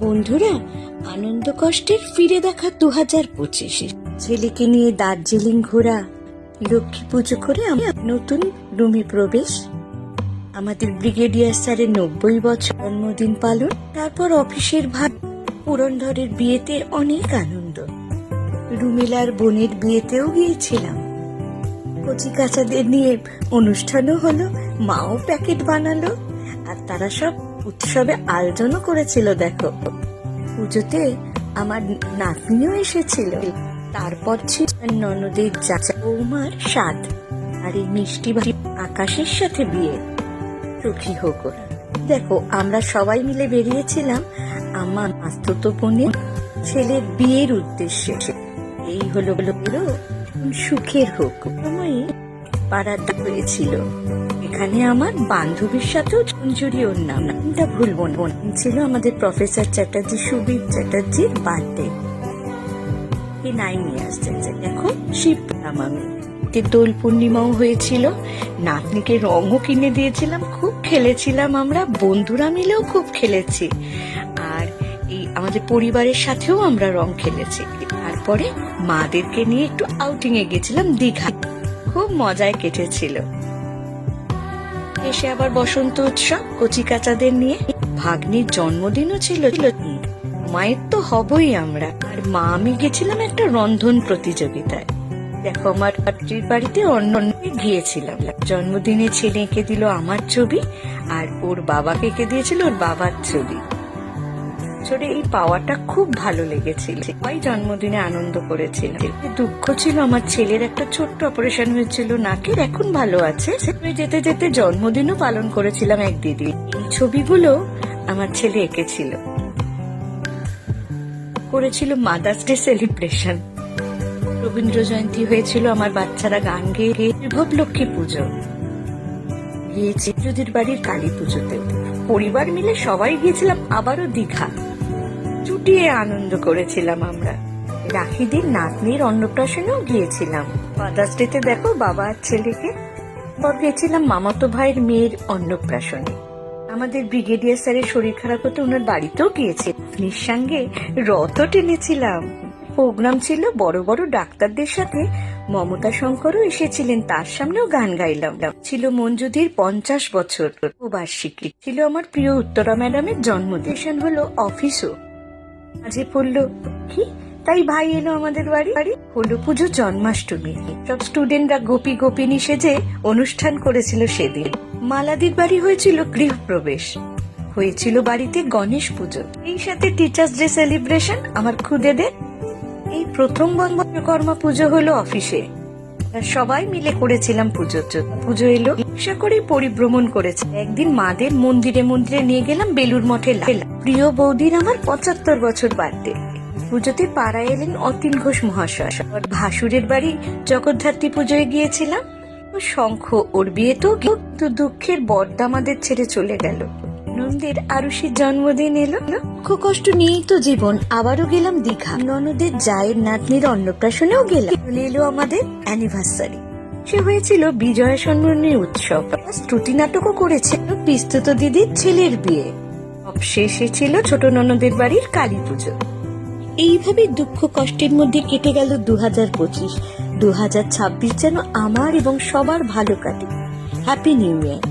বন্ধুরা, আনন্দ কষ্টের ফিরে দেখা 2025। ছেলেকে নিয়ে দার্জিলিং ঘোরা, লক্ষ্মী পুজো করে নতুন রুমে প্রবেশ, আমাদের ব্রিগেডিয়ার স্যারের 90 বছর জন্মদিন পালন, তারপর অফিসের ভাগ, পুরন্দরের বিয়েতে অনেক আনন্দ। রুমিলার বোনের বিয়েতেও গিয়েছিলাম। কচি কাচাদের নিয়ে অনুষ্ঠানও হলো, মাও প্যাকেট বানালো, আর তারা সব উৎসবে আয়োজনও করেছিল। দেখো, পুজোতে আমার নাতনিও এসেছিল। তারপর ছিল ননদের বৌমার স্বাদ, আর এই মিষ্টি আকাশের সাথে বিয়ে। সুখী হোক ওরা। দেখো, আমরা সবাই মিলে বেরিয়েছিলাম আমার মাস্তুতো বোনের ছেলের বিয়ের উদ্দেশ্যে। এই হলো সুখের হোক সময়ে পাড়াটা হয়েছিল। এখানে আমার বান্ধবীর সাথেও ঝুনঝুরি, ওর নামটা ভুলবো না, ছিল আমাদের প্রফেসর চ্যাটার্জি, সুবীর চ্যাটার্জির বার্থডে। 9 years। দেখো, শিব পেলাম আমি। দোল পূর্ণিমাও হয়েছিল, নাতনিকে রঙও কিনে দিয়েছিলাম, খুব খেলেছিলাম আমরা, বন্ধুরা মিলেও খুব খেলেছি, আর এই আমাদের পরিবারের সাথেও আমরা রং খেলেছি। তারপরে মাদেরকে নিয়ে একটু আউটিং এ গেছিলাম দীঘা, খুব মজায় কেটেছিল। এসে আবার বসন্ত উৎসব কচি কাচাদের নিয়ে, ভাগ্নির জন্মদিনও ছিল। মায়ের তো হবই আমরা, আর মা আমি গেছিলাম একটা রন্ধন প্রতিযোগিতায়। দেখো, আমার পাত্রীর বাড়িতে অন্য গিয়েছিলাম। জন্মদিনে ছেলে এঁকে দিল আমার ছবি, আর ওর বাবাকে এঁকে দিয়েছিল ওর বাবার ছবি। ছোটে এই পাওয়াটা খুব ভালো লেগেছিল। সবাই জন্মদিনে আনন্দ করেছিল। দুঃখ ছিল, আমার ছেলের একটা ছোট্ট অপারেশন হয়েছিল নাকের, এখন ভালো আছে। যেতে যেতে জন্মদিনও পালন করেছিলাম এক দিদি। এই ছবিগুলো আমার ছেলে এঁকেছিল, করেছিল mother's day celebration. Rabindra Jayanti হয়েছিল, আমার বাচ্চারা গান গেয়ে বিভব লক্ষ্মী পুজো গিয়েছি, যদির বাড়ির কালী পুজোতে। পরিবার মিলে সবাই গিয়েছিলাম আবারও দীঘা, চুটিয়ে আনন্দ করেছিলাম আমরা। রাখি দিন নাতনির অন্নপ্রাশনেও গিয়েছিলাম। ফাদার্স ডেতে দেখো বাবা আর ছেলেকে। পর গেছিলাম মামাতো ভাইয়ের মেয়ের অন্নপ্রাশনে। আমাদের ব্রিগেডিয়ার স্যারের শরীর খারাপ হতে ওনার বাড়িতেও গিয়েছি, নিঃসঙ্গে রথও টেনেছিলাম। প্রোগ্রাম ছিল বড় বড় ডাক্তারদের সাথে, মমতা শঙ্করও এসেছিলেন, তার সামনেও গান গাইলাম। ছিল মঞ্জুদির 50 বছর বার্ষিকী, ছিল আমার প্রিয় উত্তরা ম্যাডামের জন্মদিন, হলো অফিসও মাঝে পড়লো কি, তাই ভাই এলো আমাদের বাড়ি। হলো পুজো, জন্মাষ্টমী, সব স্টুডেন্টরা গোপী গোপিনী সেজে অনুষ্ঠান করেছিল সেদিন। মালাদির বাড়ি হয়েছিল গৃহপ্রবেশ, হয়েছিল বাড়িতে গণেশ পুজো, এই সাথে টিচার্স ডে সেলিব্রেশন আমার খুদেদের। এই প্রথম বিশ্বকর্মা পুজো হলো অফিসে, সবাই মিলে করেছিলাম পুজো এলো। আশা করি পরিভ্রমণ করেছে। একদিন মাদের মন্দিরে মন্দিরে নিয়ে গেলাম, বেলুর মঠে। প্রিয় বৌদির আমার 75 বছর বার্থডে। পুজোতে পাড়ায় এলেন অতীন ঘোষ মহাশয়। ভাসুরের বাড়ি জগদ্ধাত্রী পুজোয় গিয়েছিলাম। শঙ্খ, ওর বিয়ে তো, কিন্তু দুঃখের বড়দা আমাদের ছেড়ে চলে গেল। নন্দের আরুষির জন্মদিন এলো, দুঃখ কষ্ট নিয়েই তো জীবন। আবারও গেলাম দীঘা, ননদের জায়ের নাতনির অন্নপ্রাশনেও গেলাম। এলো আমাদের অ্যানিভার্সারি, সে হয়েছিল বিজয়া সম্মানের উৎসব। ত্রুটি নাটকও করেছে, পিস্তুত দিদির ছেলের বিয়ে। শেষে ছিল ছোট ননদের বাড়ির কালী পুজো। এইভাবে দুঃখ কষ্টের মধ্যে কেটে গেল 2025। 2026 যেন আমার এবং সবার ভালো কাটে। Happy new year.